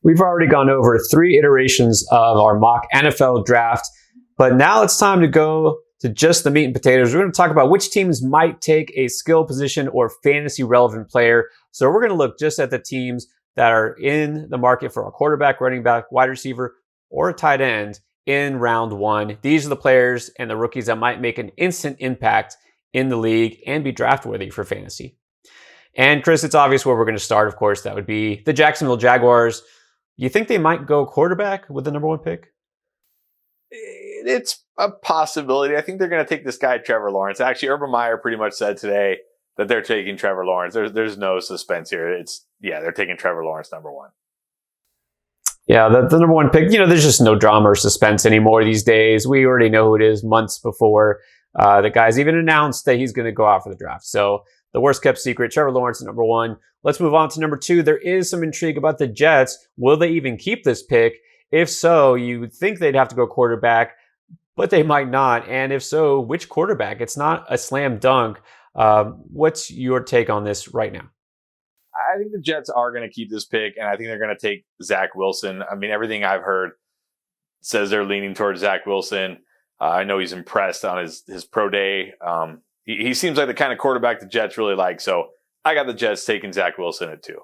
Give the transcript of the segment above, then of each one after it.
We've already gone over 3 iterations of our mock NFL draft, but now it's time to go to just the meat and potatoes. We're going to talk about which teams might take a skill position or fantasy relevant player. So we're going to look just at the teams that are in the market for a quarterback, running back, wide receiver, or a tight end in round 1. These are the players and the rookies that might make an instant impact in the league and be draft worthy for fantasy. And Chris, it's obvious where we're going to start, of course. That would be the Jacksonville Jaguars. You think they might go quarterback with the number 1 pick? It's a possibility. I think they're going to take this guy, Trevor Lawrence. Actually, Urban Meyer pretty much said today that they're taking Trevor Lawrence. There's no suspense here. They're taking Trevor Lawrence number 1. Yeah, the number 1 pick, there's just no drama or suspense anymore these days. We already know who it is months before the guy's even announced that he's going to go out for the draft. So the worst kept secret, Trevor Lawrence, number 1. Let's move on to number 2. There is some intrigue about the Jets. Will they even keep this pick? If so, you would think they'd have to go quarterback, but they might not. And if so, which quarterback? It's not a slam dunk. What's your take on this right now? I think the Jets are going to keep this pick, and I think they're going to take Zach Wilson. I mean, everything I've heard says they're leaning towards Zach Wilson. I know he's impressed on his pro day. He seems like the kind of quarterback the Jets really like. So I got the Jets taking Zach Wilson at 2.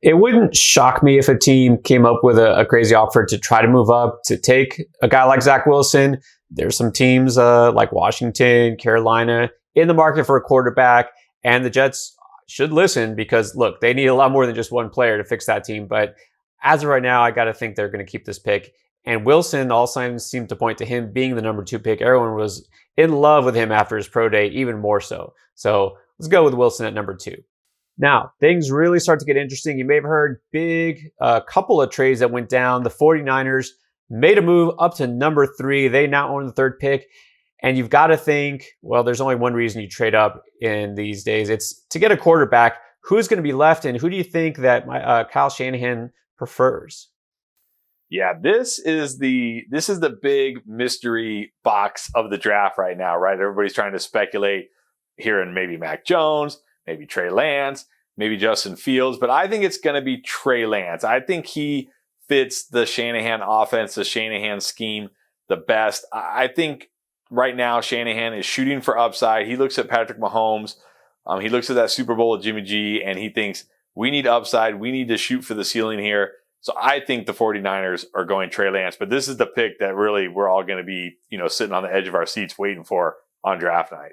It wouldn't shock me if a team came up with a crazy offer to try to move up to take a guy like Zach Wilson. There's some teams like Washington, Carolina in the market for a quarterback, and the Jets should listen because, look, they need a lot more than just one player to fix that team. But as of right now, I got to think they're going to keep this pick. And Wilson, all signs seem to point to him being the number 2 pick. Everyone was in love with him after his pro day, even more so. So let's go with Wilson at number 2. Now, things really start to get interesting. You may have heard couple of trades that went down. The 49ers made a move up to number 3. They now own the 3rd pick. And you've got to think, well, there's only one reason you trade up in these days. It's to get a quarterback. Who's going to be left, and who do you think that Kyle Shanahan prefers? Yeah, this is the big mystery box of the draft right now, right? Everybody's trying to speculate here in maybe Mac Jones, maybe Trey Lance, maybe Justin Fields, but I think it's going to be Trey Lance. I think he fits the Shanahan offense, the Shanahan scheme the best. I think right now Shanahan is shooting for upside. He looks at Patrick Mahomes. He looks at that Super Bowl with Jimmy G, and he thinks we need upside. We need to shoot for the ceiling here. So I think the 49ers are going Trey Lance, but this is the pick that really we're all going to be, sitting on the edge of our seats waiting for on draft night.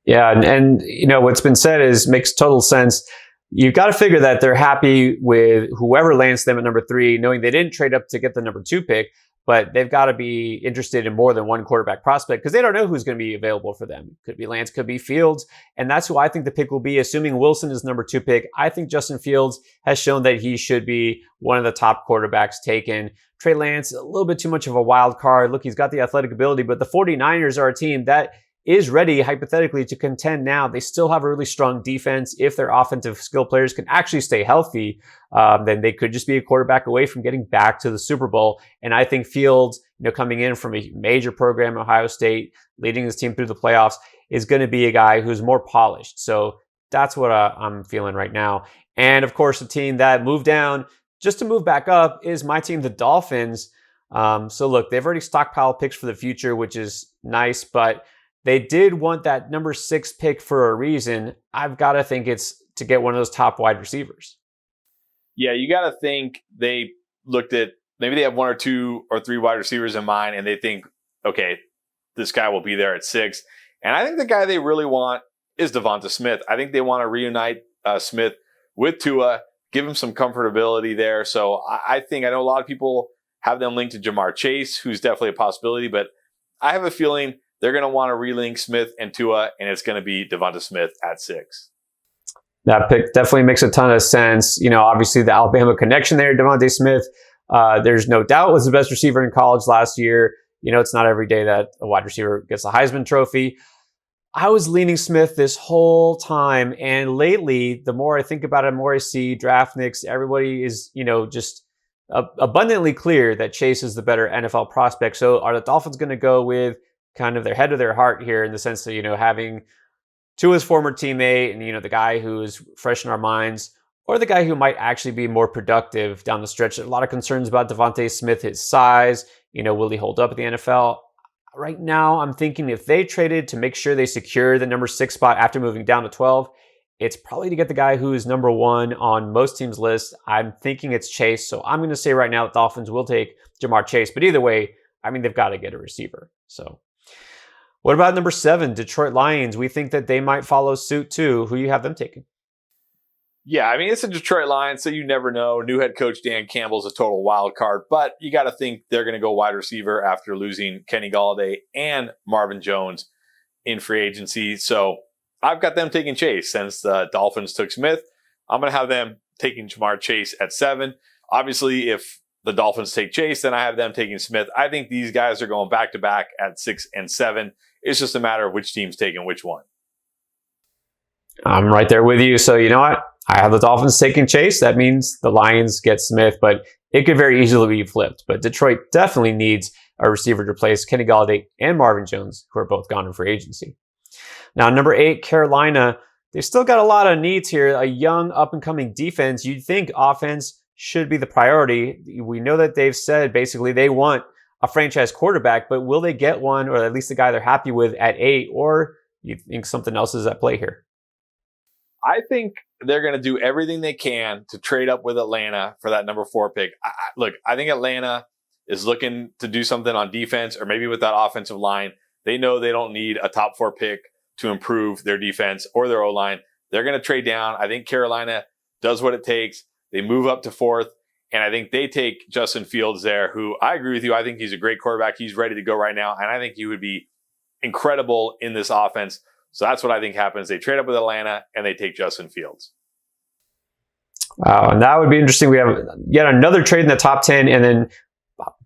Yeah, and what's been said makes total sense. You've got to figure that they're happy with whoever lands them at number 3, knowing they didn't trade up to get the number 2 pick, but they've got to be interested in more than one quarterback prospect because they don't know who's going to be available for them. Could be Lance, could be Fields, and that's who I think the pick will be, assuming Wilson is number 2 pick. I think Justin Fields has shown that he should be one of the top quarterbacks taken. Trey Lance, a little bit too much of a wild card. Look, he's got the athletic ability, but the 49ers are a team that is ready, hypothetically, to contend now. They still have a really strong defense. If their offensive skill players can actually stay healthy, then they could just be a quarterback away from getting back to the Super Bowl. And I think Fields, coming in from a major program, Ohio State, leading his team through the playoffs, is going to be a guy who's more polished. So that's what I'm feeling right now. And of course, the team that moved down just to move back up is my team, the Dolphins. So look, they've already stockpiled picks for the future, which is nice, but they did want that number 6 pick for a reason. I've got to think it's to get one of those top wide receivers. Yeah, you got to think they looked at, maybe they have 1 or 2 or 3 wide receivers in mind, and they think, okay, this guy will be there at 6. And I think the guy they really want is Devonta Smith. I think they want to reunite Smith with Tua, give him some comfortability there. So I know a lot of people have them linked to Jamar Chase, who's definitely a possibility, but I have a feeling they're going to want to relink Smith and Tua, and it's going to be Devonta Smith at 6. That pick definitely makes a ton of sense. Obviously the Alabama connection there, Devonta Smith, there's no doubt was the best receiver in college last year. It's not every day that a wide receiver gets a Heisman Trophy. I was leaning Smith this whole time, and lately, the more I think about it, the more I see draft nicks. Everybody is, just abundantly clear that Chase is the better NFL prospect. So are the Dolphins going to go with kind of their head of their heart here in the sense that, having Tua's former teammate and, the guy who is fresh in our minds, or the guy who might actually be more productive down the stretch. A lot of concerns about Devonta Smith, his size. Will he hold up at the NFL? Right now, I'm thinking if they traded to make sure they secure the number 6 spot after moving down to 12, it's probably to get the guy who is number 1 on most teams' list. I'm thinking it's Chase. So I'm going to say right now the Dolphins will take Jamar Chase. But either way, they've got to get a receiver. So what about number 7, Detroit Lions? We think that they might follow suit too. Who do you have them taking? Yeah, it's a Detroit Lions, so you never know. New head coach Dan Campbell's a total wild card, but you got to think they're going to go wide receiver after losing Kenny Golladay and Marvin Jones in free agency. So I've got them taking Chase. Since the Dolphins took Smith, I'm going to have them taking Jamar Chase at 7. Obviously, if the Dolphins take Chase, then I have them taking Smith. I think these guys are going back-to-back at 6 and 7. It's just a matter of which team's taking which one. I'm right there with you. So you know what? I have the Dolphins taking Chase. That means the Lions get Smith, but it could very easily be flipped. But Detroit definitely needs a receiver to replace Kenny Golladay and Marvin Jones, who are both gone in free agency. Now, number 8, Carolina. They've still got a lot of needs here. A young, up-and-coming defense. You'd think offense should be the priority. We know that they've said basically they want a franchise quarterback, but will they get one, or at least the guy they're happy with at 8, or you think something else is at play here? I think they're going to do everything they can to trade up with Atlanta for that number 4 pick. I think Atlanta is looking to do something on defense, or maybe with that offensive line. They know they don't need a top 4 pick to improve their defense or their O-line. They're going to trade down. I think Carolina does what it takes. They move up to 4th, and I think they take Justin Fields there, who I agree with you. I think he's a great quarterback. He's ready to go right now, and I think he would be incredible in this offense. So that's what I think happens. They trade up with Atlanta, and they take Justin Fields. Wow, and that would be interesting. We have yet another trade in the top 10, and then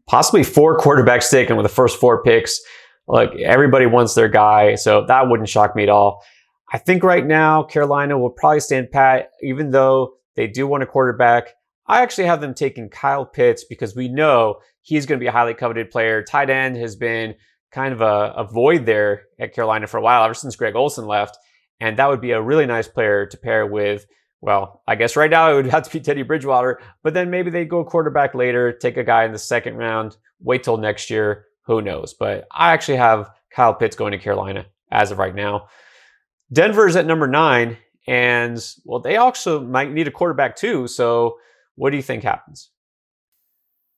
possibly 4 quarterbacks taken with the first 4 picks. Look, everybody wants their guy, so that wouldn't shock me at all. I think right now Carolina will probably stand pat, even though they do want a quarterback. I actually have them taking Kyle Pitts because we know he's going to be a highly coveted player. Tight end has been kind of a void there at Carolina for a while, ever since Greg Olsen left. And that would be a really nice player to pair with, well, I guess right now it would have to be Teddy Bridgewater, but then maybe they go quarterback later, take a guy in the 2nd round, wait till next year, who knows. But I actually have Kyle Pitts going to Carolina as of right now. Denver's at number 9, and well, they also might need a quarterback too. So what do you think happens?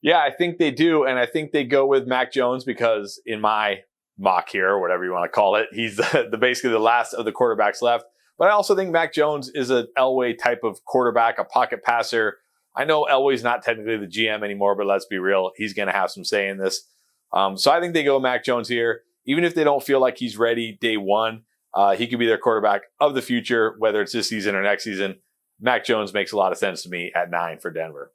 Yeah, I think they do. And I think they go with Mac Jones because in my mock here, or whatever you want to call it, he's basically the last of the quarterbacks left. But I also think Mac Jones is an Elway type of quarterback, a pocket passer. I know Elway's not technically the GM anymore, but let's be real. He's going to have some say in this. So I think they go Mac Jones here. Even if they don't feel like he's ready day one, he could be their quarterback of the future, whether it's this season or next season. Mac Jones makes a lot of sense to me at 9 for Denver.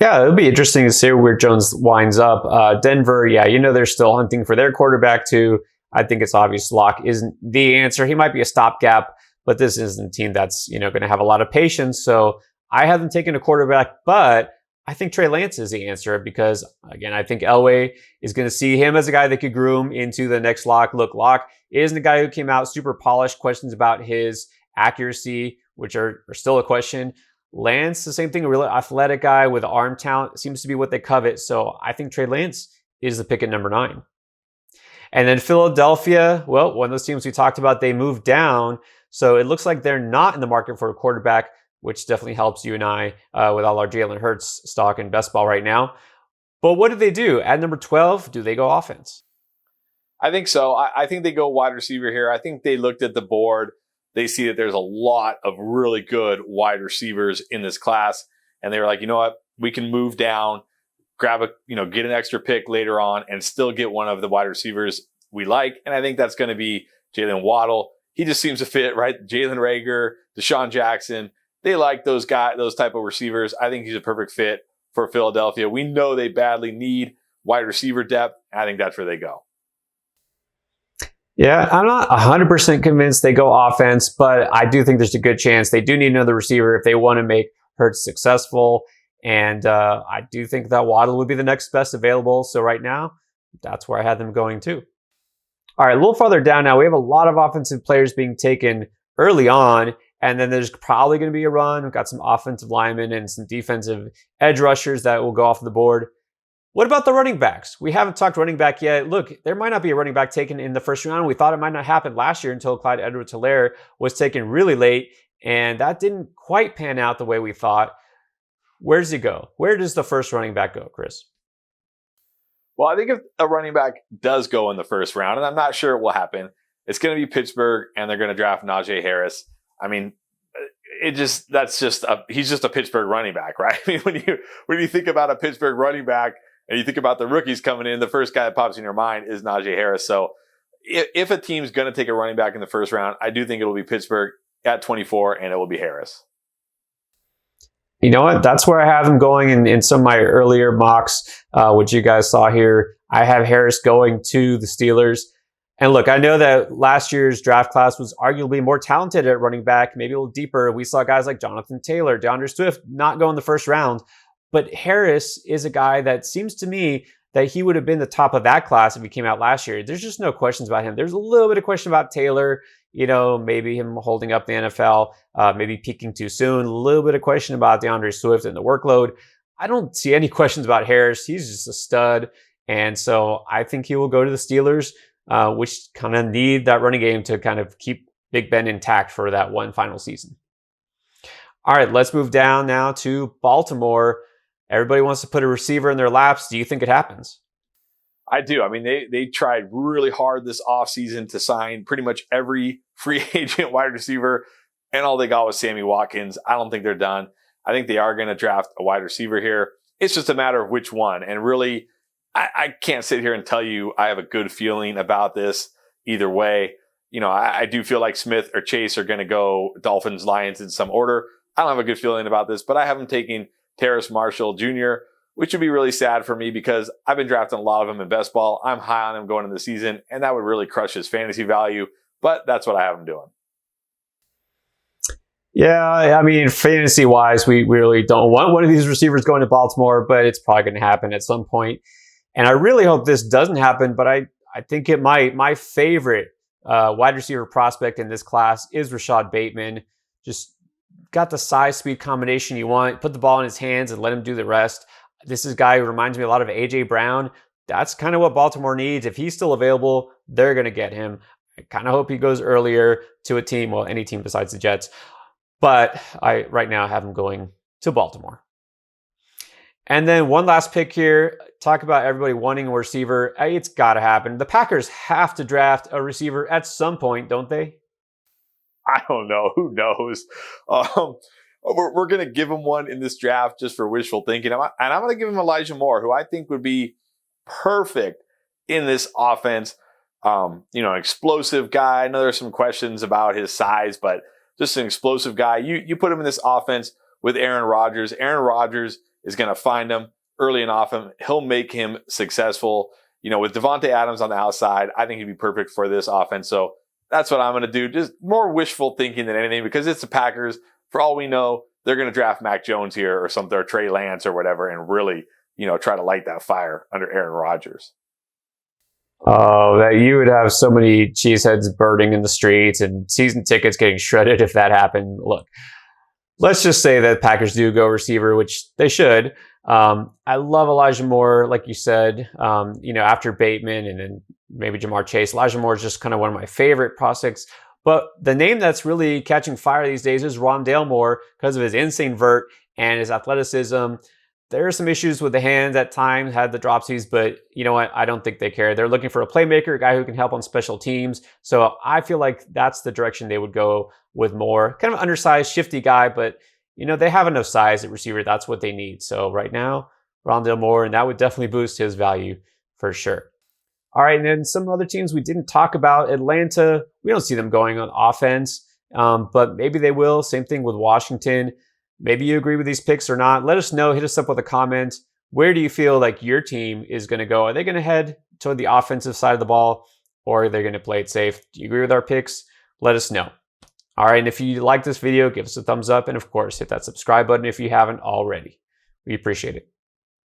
Yeah, it'll be interesting to see where Jones winds up. Denver, yeah, they're still hunting for their quarterback too. I think it's obvious Locke isn't the answer. He might be a stopgap, but this isn't a team that's, going to have a lot of patience. So I haven't taken a quarterback, but I think Trey Lance is the answer because, again, I think Elway is going to see him as a guy that could groom into the next Locke. Look, Locke isn't a guy who came out super polished. Questions about his accuracy, which are still a question. Lance, the same thing, a really athletic guy with arm talent, seems to be what they covet. So I think Trey Lance is the pick at number 9. And then Philadelphia, well, one of those teams we talked about, they moved down. So it looks like they're not in the market for a quarterback, which definitely helps you and I with all our Jalen Hurts stock in best ball right now. But what did they do? At number 12, do they go offense? I think so. I think they go wide receiver here. I think they looked at the board. They see that there's a lot of really good wide receivers in this class. And they were like, you know what? We can move down, grab get an extra pick later on and still get one of the wide receivers we like. And I think that's going to be Jalen Waddle. He just seems to fit, right? Jalen Reagor, Deshaun Jackson. They like those type of receivers. I think he's a perfect fit for Philadelphia. We know they badly need wide receiver depth. I think that's where they go. Yeah, I'm not 100% convinced they go offense, but I do think there's a good chance they do need another receiver if they want to make Hurts successful. And I do think that Waddle would be the next best available. So right now, that's where I had them going too. All right, a little farther down now, we have a lot of offensive players being taken early on. And then there's probably going to be a run. We've got some offensive linemen and some defensive edge rushers that will go off the board. What about the running backs? We haven't talked running back yet. Look, there might not be a running back taken in the first round. We thought it might not happen last year until Clyde Edwards-Helaire was taken really late, and that didn't quite pan out the way we thought. Where does he go? Where does the first running back go, Chris? Well, I think if a running back does go in the first round, and I'm not sure it will happen, it's going to be Pittsburgh, and they're going to draft Najee Harris. I mean, he's just a Pittsburgh running back, right? I mean, when you think about a Pittsburgh running back and you think about the rookies coming in, the first guy that pops in your mind is Najee Harris. So if a team's going to take a running back in the first round, I do think it will be Pittsburgh at 24, and it will be Harris. You know what? That's where I have him going in some of my earlier mocks, which you guys saw here. I have Harris going to the Steelers. And look, I know that last year's draft class was arguably more talented at running back, maybe a little deeper. We saw guys like Jonathan Taylor, DeAndre Swift not go in the first round. But Harris is a guy that seems to me that he would have been the top of that class if he came out last year. There's just no questions about him. There's a little bit of question about Taylor, maybe him holding up the NFL, maybe peaking too soon. A little bit of question about DeAndre Swift and the workload. I don't see any questions about Harris. He's just a stud. And so I think he will go to the Steelers, which kind of need that running game to kind of keep Big Ben intact for that one final season. All right, let's move down now to Baltimore. Everybody wants to put a receiver in their laps. Do you think it happens? I do. I mean, they tried really hard this offseason to sign pretty much every free agent wide receiver, and all they got was Sammy Watkins. I don't think they're done. I think they are going to draft a wide receiver here. It's just a matter of which one. And really, I can't sit here and tell you I have a good feeling about this either way. I do feel like Smith or Chase are going to go Dolphins, Lions in some order. I don't have a good feeling about this, but I have them taking Terrace Marshall Jr., which would be really sad for me because I've been drafting a lot of him in best ball. I'm high on him going into the season, and that would really crush his fantasy value, but that's what I have him doing. Yeah, I mean, fantasy-wise, we really don't want one of these receivers going to Baltimore, but it's probably going to happen at some point. And I really hope this doesn't happen, but I think it might. My favorite wide receiver prospect in this class is Rashad Bateman. Just got the size-speed combination you want. Put the ball in his hands and let him do the rest. This is a guy who reminds me a lot of A.J. Brown. That's kind of what Baltimore needs. If he's still available, they're going to get him. I kind of hope he goes earlier to a team, well, any team besides the Jets. But I right now have him going to Baltimore. And then one last pick here. Talk about everybody wanting a receiver. It's got to happen. The Packers have to draft a receiver at some point, don't they? I don't know. Who knows? We're going to give him one in this draft just for wishful thinking. And I'm going to give him Elijah Moore, who I think would be perfect in this offense. An explosive guy. I know there's some questions about his size, but just an explosive guy. You put him in this offense with Aaron Rodgers. Aaron Rodgers is going to find him early and often. He'll make him successful. With Devonta Adams on the outside, I think he'd be perfect for this offense. So that's what I'm going to do. Just more wishful thinking than anything because it's the Packers. For all we know, they're going to draft Mac Jones here or something, or Trey Lance or whatever, and really, try to light that fire under Aaron Rodgers. Oh, that you would have so many cheeseheads burning in the streets and season tickets getting shredded if that happened. Look, let's just say that Packers do go receiver, which they should. I love Elijah Moore, like you said, after Bateman and then maybe Jamar Chase. Elijah Moore is just kind of one of my favorite prospects. But the name that's really catching fire these days is Rondale Moore because of his insane vert and his athleticism. There are some issues with the hands at times, had the dropsies, but you know what? I don't think they care. They're looking for a playmaker, a guy who can help on special teams. So I feel like that's the direction they would go with Moore. Kind of an undersized, shifty guy, but they have enough size at receiver. That's what they need. So right now, Rondale Moore, and that would definitely boost his value for sure. All right, and then some other teams we didn't talk about. Atlanta, we don't see them going on offense, but maybe they will. Same thing with Washington. Maybe you agree with these picks or not. Let us know. Hit us up with a comment. Where do you feel like your team is going to go? Are they going to head toward the offensive side of the ball, or are they going to play it safe? Do you agree with our picks? Let us know. All right, and if you like this video, give us a thumbs up, and of course, hit that subscribe button if you haven't already. We appreciate it.